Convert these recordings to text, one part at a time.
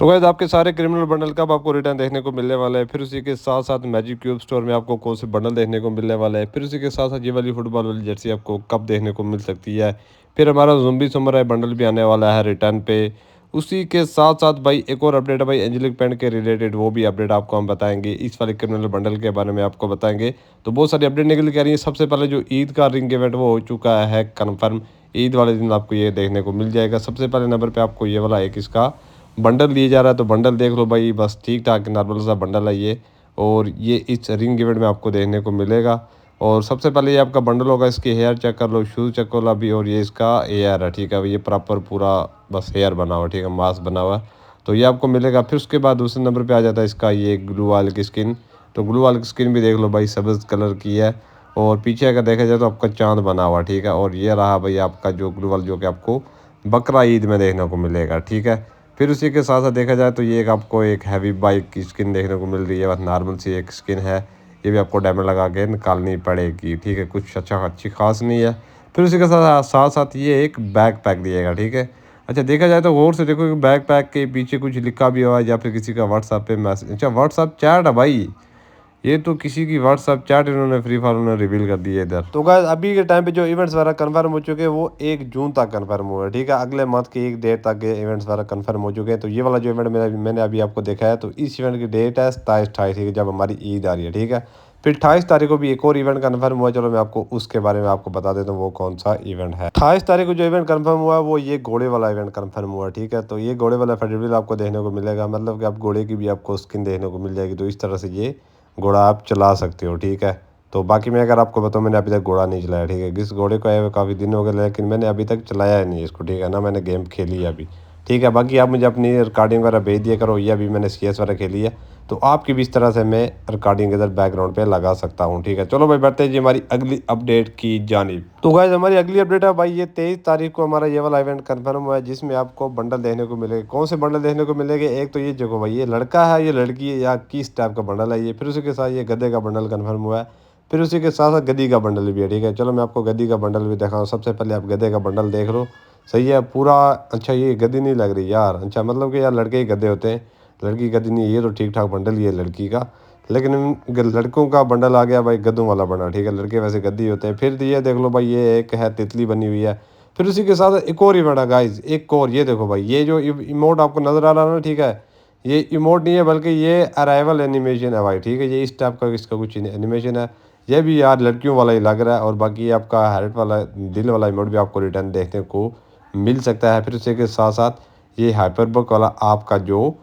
तो गाइस आपके सारे क्रिमिनल बंडल कब आपको रिटर्न देखने को मिलने वाला है, फिर उसी के साथ साथ मैजिक क्यूब स्टोर में आपको कौन से बंडल देखने को मिलने वाला है, फिर उसी के साथ साथ ये वाली फुटबॉल वाली जर्सी आपको कब देखने को मिल सकती है, फिर हमारा ज़ुम्बी समुराई बंडल भी आने वाला है रिटर्न पे। उसी के साथ साथ भाई एक और अपडेट है भाई एंजेलिक पेंट के रिलेटेड, वो भी अपडेट आपको हम बताएंगे, इस वाले क्रिमिनल बंडल के बारे में आपको बताएंगे। तो बहुत सारी अपडेट निकल के आ रही है। सबसे पहले जो ईद का रिंग इवेंट वो हो चुका है कन्फर्म, ईद वाले दिन आपको ये देखने को मिल जाएगा। सबसे पहले नंबर पर आपको ये वाला एक इसका बंडल दिया जा रहा है, तो बंडल देख लो भाई, बस ठीक ठाक नॉर्मल सा बंडल है ये, और ये इस रिंग इवेंट में आपको देखने को मिलेगा। और सबसे पहले ये आपका बंडल होगा, इसकी हेयर चेक कर लो, शूज़ चेक कर लो अभी, और ये इसका हेयर है, ठीक है, ये प्रॉपर पूरा बस हेयर बना हुआ, ठीक है, मास्क बना हुआ, तो ये आपको मिलेगा। फिर उसके बाद दूसरे नंबर पे आ जाता है इसका ये ग्लू वाल की स्किन, तो ग्लू वाल की स्किन भी देख लो भाई, सब्ज़ कलर की है, और पीछे अगर देखा जाए तो आपका चाँद बना हुआ, ठीक है। और ये रहा भाई आपका जो ग्लू वाल, जो कि आपको बकरा ईद में देखने को मिलेगा, ठीक है। फिर उसी के साथ साथ देखा जाए तो ये एक आपको एक हैवी बाइक की स्किन देखने को मिल रही है, बस नॉर्मल सी एक स्किन है, ये भी आपको डायमंड लगा के निकालनी पड़ेगी, ठीक है, कुछ अच्छी खास नहीं है। फिर उसी के साथ साथ साथ ये एक बैग पैक दिएगा, ठीक है। अच्छा देखा जाए तो गौर से देखो कि बैग पैक के पीछे कुछ लिखा भी हुआ है, या फिर किसी का व्हाट्सएप पे मैसेज, अच्छा व्हाट्सएप चैट है भाई, ये तो किसी की व्हाट्सएप चैट इन्होंने फ्री फायर उन्होंने रिवील कर दी है इधर। तो गाइस अभी के टाइम पे जो इवेंट्स वगैरह कंफर्म हो चुके हैं वो 1 जून तक कंफर्म हुआ है, ठीक है, अगले मंथ की 1 डेट तक के इवेंट्स वगैरह कंफर्म हो चुके हैं। तो ये वाला जो इवेंट मैंने अभी आपको देखा है, तो इस इवेंट की डेट है 27-28, ठीक है, जब हमारी ईद आ रही है, ठीक है। फिर 28 तारीख को भी एक और इवेंट कंफर्म हुआ, चलो मैं आपको उसके बारे में आपको बता देता हूँ वो कौन सा इवेंट है। 28 तारीख को जो इवेंट कंफर्म हुआ वो ये घोड़े वाला इवेंट कंफर्म हुआ, ठीक है। तो ये घोड़े वाला फेस्टिवल आपको देखने को मिलेगा, मतलब कि आप घोड़े की भी आपको स्किन देखने को मिल जाएगी, तो इस तरह से ये घोड़ा आप चला सकते हो, ठीक है। तो बाकी मैं अगर आपको बताऊँ, मैंने अभी तक घोड़ा नहीं चलाया, ठीक है, इस घोड़े को आए हुए काफ़ी दिन हो गए, लेकिन मैंने अभी तक चलाया ही नहीं इसको, ठीक है ना, मैंने गेम खेली है अभी, ठीक है। बाकी आप मुझे अपनी रिकॉर्डिंग वगैरह भेज दिया करो, ये अभी मैंने CS वगैरह खेली है, तो आपकी भी इस तरह से मैं रिकॉर्डिंग इधर बैकग्राउंड पे लगा सकता हूँ, ठीक है। चलो भाई बढ़ते हैं जी हमारी अगली अपडेट की जानिब। तो गाइस हमारी अगली अपडेट है भाई, ये 23 तारीख को हमारा ये वाला इवेंट कंफर्म हुआ है, जिसमें आपको बंडल देखने को मिलेगा। कौन से बंडल देखने को मिलेंगे, एक तो ये देखो भाई, ये लड़का है, ये लड़की है, या किस टाइप का बंडल है ये। फिर उसी के साथ ये गधे का बंडल कन्फर्म हुआ है, फिर उसी के साथ साथ गद्दी का बंडल भी है, ठीक है। चलो मैं आपको गद्दी का बंडल भी दिखाऊँ। सबसे पहले आप गधे का बंडल देख लो, सही है पूरा। अच्छा ये गद्दी नहीं लग रही यार, अच्छा मतलब कि यार लड़के ही गधे होते हैं, लड़की गद्दी नहीं, ये तो ठीक ठाक बंडल ही है लड़की का, लेकिन लड़कों का बंडल आ गया भाई गद्दों वाला बंडल, ठीक है, लड़के वैसे गद्दी होते हैं। फिर ये देख लो भाई, ये एक है तितली बनी हुई है। फिर उसी के साथ एक और इवेंट है गाइज, एक और ये देखो भाई, ये जो इमोट आपको नज़र आ रहा है ना, ठीक है, ये इमोट नहीं है बल्कि ये अराइवल एनिमेशन है भाई, ठीक है, ये इस टाइप का इसका कुछ एनिमेशन है, ये भी यार लड़कियों वाला ही लग रहा है। और बाकी आपका हार्ट वाला दिल वाला इमोट भी आपको रिटर्न देखने को मिल सकता है। फिर उसी के साथ साथ ये हाइपरबुक वाला आपका जो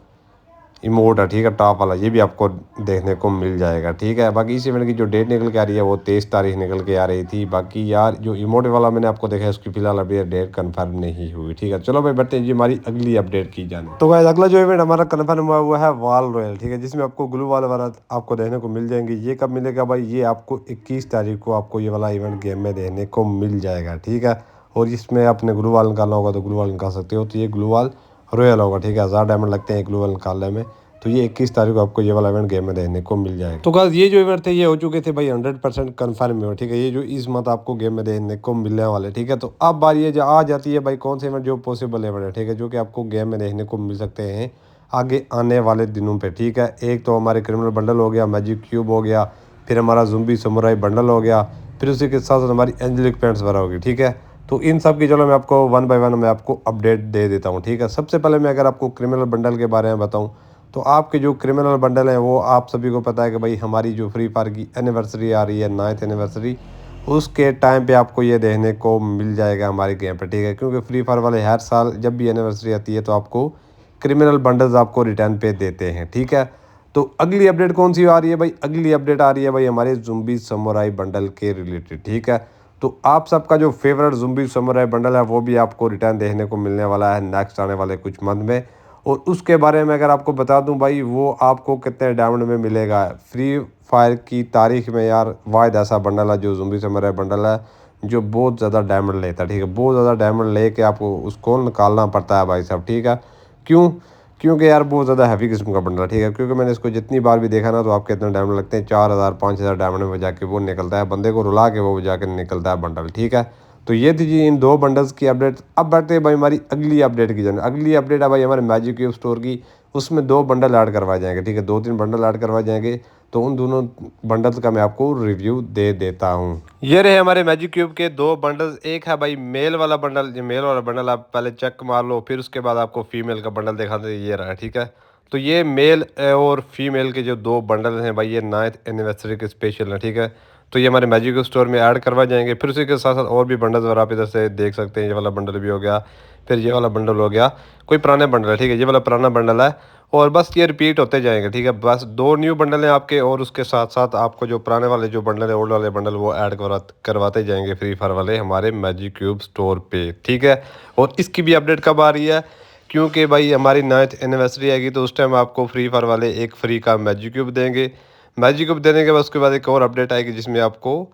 इमोट है, ठीक है, टॉप वाला, ये भी आपको देखने को मिल जाएगा, ठीक है। बाकी इस इवेंट की जो डेट निकल के आ रही है वो 23 तारीख निकल के आ रही थी। बाकी यार जो इमोट वाला मैंने आपको देखा है उसकी फिलहाल अभी डेट कंफर्म नहीं हुई, ठीक है। चलो भाई बढ़ते हैं जी हमारी अगली अपडेट की जाने। तो गाइस अगला जो इवेंट हमारा कंफर्म हुआ वो है वॉल रॉयल, ठीक है, जिसमें आपको ग्लू वाल वाला आपको देखने को मिल जाएंगे। ये कब मिलेगा भाई, ये आपको 21 तारीख को आपको ये वाला इवेंट गेम में देखने को मिल जाएगा, ठीक है। और इसमें आपने ग्लू वाल निकालना होगा तो ग्लू वाल निकाल सकते हो, तो ये ग्लू वाल रॉयल होगा, ठीक है, 1000 डायमंड लगते हैं ग्लू वाल निकालने में। तो ये 21 तारीख को आपको ये वाला इवेंट गेम में देखने को मिल जाएगा। तो गाइस ये जो इवेंट थे ये हो चुके थे भाई 100% कन्फर्म है, ठीक है, ये जो इस मंथ आपको गेम में देखने को मिलने वाले, ठीक है। तो अब बारी ये आ जाती है भाई कौन से इवेंट जो पॉसिबल इवेंट है, ठीक है, जो कि आपको गेम में देखने को मिल सकते हैं आगे आने वाले दिनों पे, ठीक है। एक तो हमारे क्रिमिनल बंडल हो गया, मैजिक क्यूब हो गया, फिर हमारा ज़ुम्बी समुराई बंडल हो गया, फिर उसी के साथ साथ हमारी एंजेलिक पेंट्स वगैरह होगी, ठीक है। तो इन सब की चलो मैं आपको 1 बाय 1 मैं आपको अपडेट दे देता हूँ, ठीक है। सबसे पहले मैं अगर आपको क्रिमिनल बंडल के बारे में बताऊँ, तो आपके जो क्रिमिनल बंडल हैं वो आप सभी को पता है कि भाई हमारी जो फ्री फायर की एनिवर्सरी आ रही है, 9th एनिवर्सरी, उसके टाइम पे आपको ये देखने को मिल जाएगा हमारे गेम पे, ठीक है। क्योंकि फ्री फायर वाले हर साल जब भी एनिवर्सरी आती है तो आपको क्रिमिनल बंडल्स आपको रिटर्न पे देते हैं, ठीक है। तो अगली अपडेट कौन सी आ रही है भाई, अगली अपडेट आ रही है भाई हमारे ज़ुम्बी समुराई बंडल के रिलेटेड, ठीक है। तो आप सबका जो फेवरेट ज़ुम्बी समुराई बंडल है वो भी आपको रिटर्न देखने को मिलने वाला है नेक्स्ट आने वाले कुछ मंथ में। और उसके बारे में अगर आपको बता दूं भाई, वो आपको कितने डायमंड में मिलेगा। फ्री फायर की तारीख में यार वाहिद ऐसा बंडल है जो ज़ुम्बी समुराई बंडल है, जो बहुत ज़्यादा डायमंड लेता है, ठीक है, बहुत ज़्यादा डायमंड लेके आपको उसको निकालना पड़ता है भाई साहब, ठीक है। क्यों? क्योंकि यार बहुत ज़्यादा हैवी किस्म का बंडल है, ठीक है। क्योंकि मैंने इसको जितनी बार भी देखा ना, तो आपके इतने डायमंड लगते हैं, 4000 5000 डायमंड में जाके वो निकलता है, बंदे को रुला के वो जाके निकलता है बंडल, ठीक है। तो ये थी जी इन 2 बंडल्स की अपडेट। अब बढ़ते हैं भाई हमारी अगली अपडेट की जाने। अगली अपडेट है भाई हमारे मैजिक क्यूब स्टोर की, उसमें 2 बंडल ऐड करवाए जाएंगे, ठीक है, 2-3 बंडल ऐड करवाए जाएंगे। तो उन दोनों बंडल्स का मैं आपको रिव्यू दे देता हूँ। ये रहे हमारे मैजिक क्यूब के 2 बंडल्स। एक है भाई मेल वाला बंडल, ये मेल वाला बंडल आप पहले चेक मार लो, फिर उसके बाद आपको फीमेल का बंडल दिखा दे, ये रहा, ठीक है। तो ये मेल और फीमेल के जो 2 बंडल हैं भाई, ये 9th एनिवर्सरी के स्पेशल हैं, ठीक है। तो ये हमारे मैजिक स्टोर में ऐड करवा जाएंगे। फिर उसी के साथ साथ और भी बंडल्स और आप इधर से देख सकते हैं, ये वाला बंडल भी हो गया, फिर ये वाला बंडल हो गया, कोई पुराने बंडल है, ठीक है, ये वाला पुराना बंडल है। और बस ये रिपीट होते जाएंगे, ठीक है। बस 2 न्यू बंडल हैं आपके, और उसके साथ साथ आपको जो पुराने वाले जो बंडल है, ओल्ड वाले बंडल, वो ऐड करवाते जाएंगे फ्री फायर वाले हमारे मैजिक क्यूब स्टोर पे, ठीक है। और इसकी भी अपडेट कब आ रही है, क्योंकि भाई हमारी 9th एनिवर्सरी आएगी, तो उस टाइम आपको फ्री फायर वाले एक फ्री का मैजिक क्यूब देंगे। मैजिक क्यूब देने के बाद उसके बाद एक और अपडेट आएगी, जिसमें आपको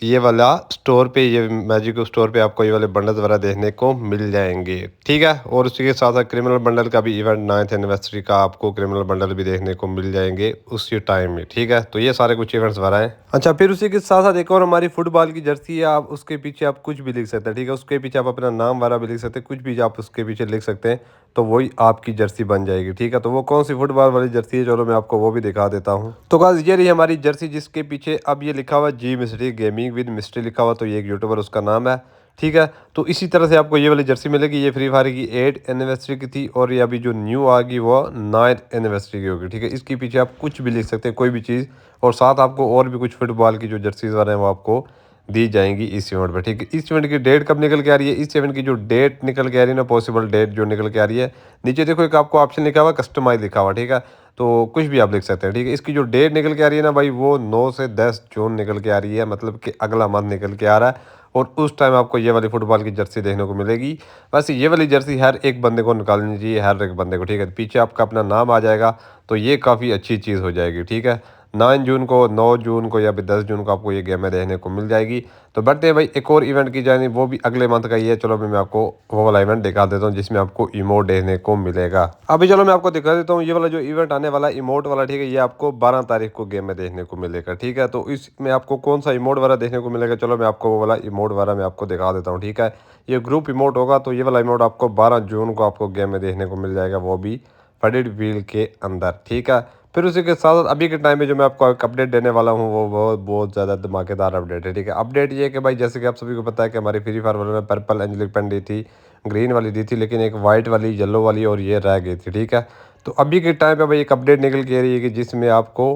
ये वाला स्टोर पे, ये मैजिक स्टोर पे आपको ये वाले बंडल्स वगैरह देखने को मिल जाएंगे, ठीक है। और उसी के साथ साथ क्रिमिनल बंडल का भी इवेंट 9th एनिवर्सरी का आपको क्रिमिनल बंडल भी देखने को मिल जाएंगे उसी टाइम में, ठीक है। तो ये सारे कुछ इवेंट्स वगैरह हैं। अच्छा, फिर उसी के साथ साथ एक और हमारी फुटबॉल की जर्सी है, आप उसके पीछे आप कुछ भी लिख सकते हैं, ठीक है। उसके पीछे आप अपना नाम वगैरह भी लिख सकते हैं, कुछ भी आप उसके पीछे लिख सकते हैं, तो वही आपकी जर्सी बन जाएगी, ठीक है। तो वो कौन सी फुटबॉल वाली जर्सी है, चलो मैं आपको वो भी दिखा देता हूँ। तो गाइस ये रही हमारी जर्सी, जिसके पीछे अब ये लिखा हुआ जी मिस्ट्री गेमिंग विद मिस्ट्री लिखा हुआ, तो ये एक यूट्यूबर उसका नाम है, ठीक है। तो इसी तरह से आपको ये वाली जर्सी मिलेगी। ये फ्री फायर की 8 एनिवर्सरी की थी, और ये अभी जो न्यू आ गई वो 9th एनिवर्सरी की होगी, ठीक है। इसके पीछे आप कुछ भी लिख सकते हैं, कोई भी चीज़, और साथ आपको और भी कुछ फुटबॉल की जो जर्सीज वाले हैं वो आपको दी जाएंगी इस इवेंट पर, ठीक है। इस इवेंट की डेट कब निकल के आ रही है, इस इवेंट की जो डेट निकल के आ रही है ना, पॉसिबल डेट जो निकल के आ रही है, नीचे देखो एक आपको ऑप्शन लिखा हुआ कस्टमाइज लिखा हुआ, ठीक है। तो कुछ भी आप लिख सकते हैं, ठीक है। इसकी जो डेट निकल के आ रही है ना भाई, वो 9 से 10 जून निकल के आ रही है, मतलब कि अगला मंथ निकल के आ रहा है। और उस टाइम आपको ये वाली फुटबॉल की जर्सी देखने को मिलेगी। वैसे ये वाली जर्सी हर एक बंदे को निकालनी चाहिए, हर एक बंदे को, ठीक है। पीछे आपका अपना नाम आ जाएगा, तो ये काफ़ी अच्छी चीज़ हो जाएगी, ठीक है। 9 जून को, 9 जून को या फिर 10 जून को आपको ये गेमें देखने को मिल जाएगी। तो बढ़ते हैं भाई एक और इवेंट की जानी, वो भी अगले मंथ का ही है। चलो मैं आपको वो वाला इवेंट दिखा देता हूँ, जिसमें आपको इमोट देखने को मिलेगा। अभी चलो मैं आपको दिखा देता हूँ ये वाला जो इवेंट आने वाला इमोट वाला, ठीक है। ये आपको 12 तारीख को गेम में देखने को मिलेगा, ठीक है। तो इसमें आपको कौन सा इमोट वाला देखने को मिलेगा, चलो मैं आपको वो वाला इमोट वाला मैं आपको दिखा देता हूँ, ठीक है। ये ग्रुप इमोट होगा, तो ये वाला इमोट आपको 12 जून को आपको गेम में देखने को मिल जाएगा, वो भी फडेड व्हील के अंदर, ठीक है। फिर उसी के साथ साथ अभी के टाइम में जो मैं आपको एक अपडेट देने वाला हूँ, वो बहुत ज़्यादा धमाकेदार अपडेट है, ठीक है। अपडेट ये है कि भाई, जैसे कि आप सभी को पता है कि हमारी फ्री फायर वालों ने पर्पल एंजेलिक पेन दी थी, ग्रीन वाली दी थी, लेकिन एक वाइट वाली, येलो वाली और ये रह गई थी, ठीक है। तो अभी के टाइम पे भाई एक अपडेट निकल के आ रही है कि जिसमें आपको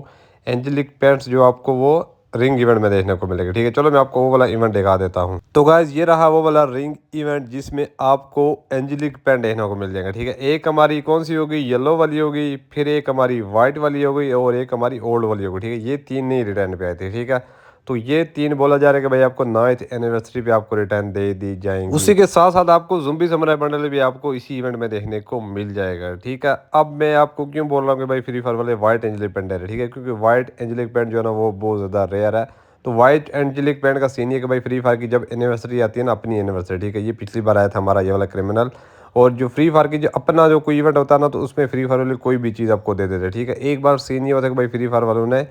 एंजेलिक पेंट्स जो आपको वो रिंग इवेंट में देखने को मिलेगा, ठीक है। चलो मैं आपको वो वाला इवेंट दिखा देता हूँ। तो गाइज ये रहा वो वाला रिंग इवेंट, जिसमें आपको एंजेलिक पेन देखने को मिल जाएगा, ठीक है। एक हमारी कौन सी होगी, येलो वाली होगी, फिर एक हमारी वाइट वाली होगी, और एक हमारी ओल्ड वाली होगी, ठीक है। ये 3 नहीं रिटर्न पे आए थे, ठीक है। तो ये 3 बोला जा रहा है कि भाई आपको 9th एनिवर्सरी पे आपको रिटर्न दे दी जाएंगी। उसी के साथ साथ आपको ज़ुम्बी समुराई बंडल भी आपको इसी इवेंट में देखने को मिल जाएगा, ठीक है। अब मैं आपको क्यों बोल रहा हूँ कि भाई फ्री फायर वाले वाइट एंजेलिक पेंट है, ठीक है, क्योंकि वाइट एंजेलिक पेंट जो है ना वो बहुत ज़्यादा रेयर है। तो वाइट एंजेलिक पेंट का सीन है कि भाई फ्री फायर की जब एनिवर्सरी आती है ना, अपनी एनिवर्सरी, ठीक है। ये पिछली बार आया था हमारा ये वाला क्रिमिनल, और जो फ्री फायर की जो अपना जो कोई इवेंट होता है ना, तो उसमें फ्री फायर वाले कोई भी चीज़ आपको दे देते, ठीक है। एक बार सीन ये होता है कि भाई फ्री फायर वालों ने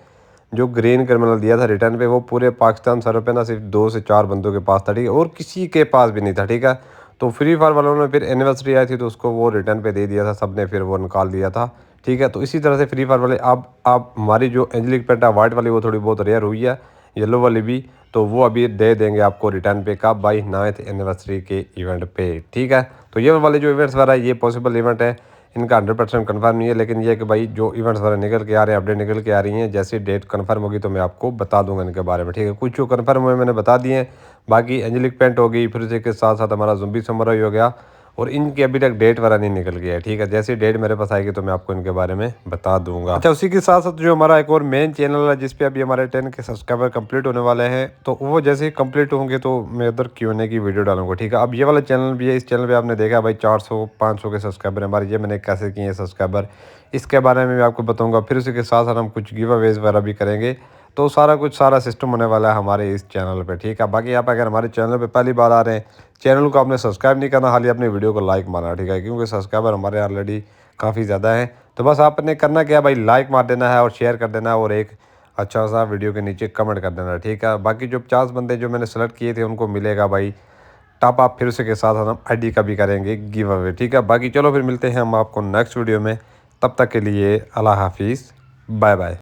जो ग्रीन क्रिमिनल दिया था रिटर्न पे, वो पूरे पाकिस्तान सर्वर पे ना सिर्फ 2 से 4 बंदों के पास था, ठीक है, और किसी के पास भी नहीं था, ठीक है। तो फ्री फायर वालों ने फिर एनिवर्सरी आई थी, तो उसको वो रिटर्न पे दे दिया था, सब ने फिर वो निकाल दिया था, ठीक है। तो इसी तरह से फ्री फायर वाले अब हमारी जो एंजेलिक पेंट है वाइट वाली, वो थोड़ी बहुत रेयर हुई है, येलो वाली भी, तो वो अभी दे देंगे आपको रिटर्न पे कब, भाई 9th एनिवर्सरी के इवेंट पे, ठीक है। तो ये वाले जो इवेंट्स वगैरह ये पॉसिबल इवेंट है, इनका 100% कन्फर्म नहीं है, लेकिन ये कि भाई जो इवेंट्स वगैरह निकल के आ रहे हैं, अपडेट निकल के आ रही हैं, जैसे डेट कन्फर्म होगी तो मैं आपको बता दूंगा इनके बारे में, ठीक है। कुछ जो कन्फर्म हुए मैंने बता दिए हैं, बाकी एंजेलिक पेंट होगी, फिर उसी के साथ साथ हमारा ज़ुम्बी समुराई हो गया, और इनकी अभी तक डेट वगैरह नहीं निकल गया है, ठीक है। जैसी डेट मेरे पास आएगी तो मैं आपको इनके बारे में बता दूंगा। अच्छा, उसी के साथ साथ जो हमारा एक और मेन चैनल है, जिस पे अभी हमारे 10 के सब्सक्राइबर कंप्लीट होने वाले हैं, तो वो जैसे ही कंप्लीट होंगे तो मैं उधर Q&A की वीडियो डालूंगा, ठीक है। अब ये वाला चैनल भी है, इस चैनल पर आपने देखा भाई 400-500 के सब्सक्राइबर हमारे, ये मैंने कैसे किए हैं सब्सक्राइबर, इसके बारे में मैं आपको बताऊँगा। फिर उसी के साथ साथ हम कुछ गिव अवेज वगैरह भी करेंगे, तो सारा सिस्टम होने वाला है हमारे इस चैनल पे, ठीक है। बाकी आप अगर हमारे चैनल पे पहली बार आ रहे हैं, चैनल को आपने सब्सक्राइब नहीं करना, हाल ही अपने वीडियो को लाइक मारना, ठीक है, क्योंकि सब्सक्राइबर हमारे ऑलरेडी काफ़ी ज़्यादा हैं। तो बस आपने करना क्या भाई, लाइक मार देना है और शेयर कर देना है, और एक अच्छा सा वीडियो के नीचे कमेंट कर देना, ठीक है। बाकी जो 50 बंदे जो मैंने सेलेक्ट किए थे उनको मिलेगा भाई टॉप अप, फिर उसी के साथ हम ID का भी करेंगे गिव अवे, ठीक है। बाकी चलो फिर मिलते हैं हम आपको नेक्स्ट वीडियो में, तब तक के लिए अल्लाह हाफिज़, बाय बाय।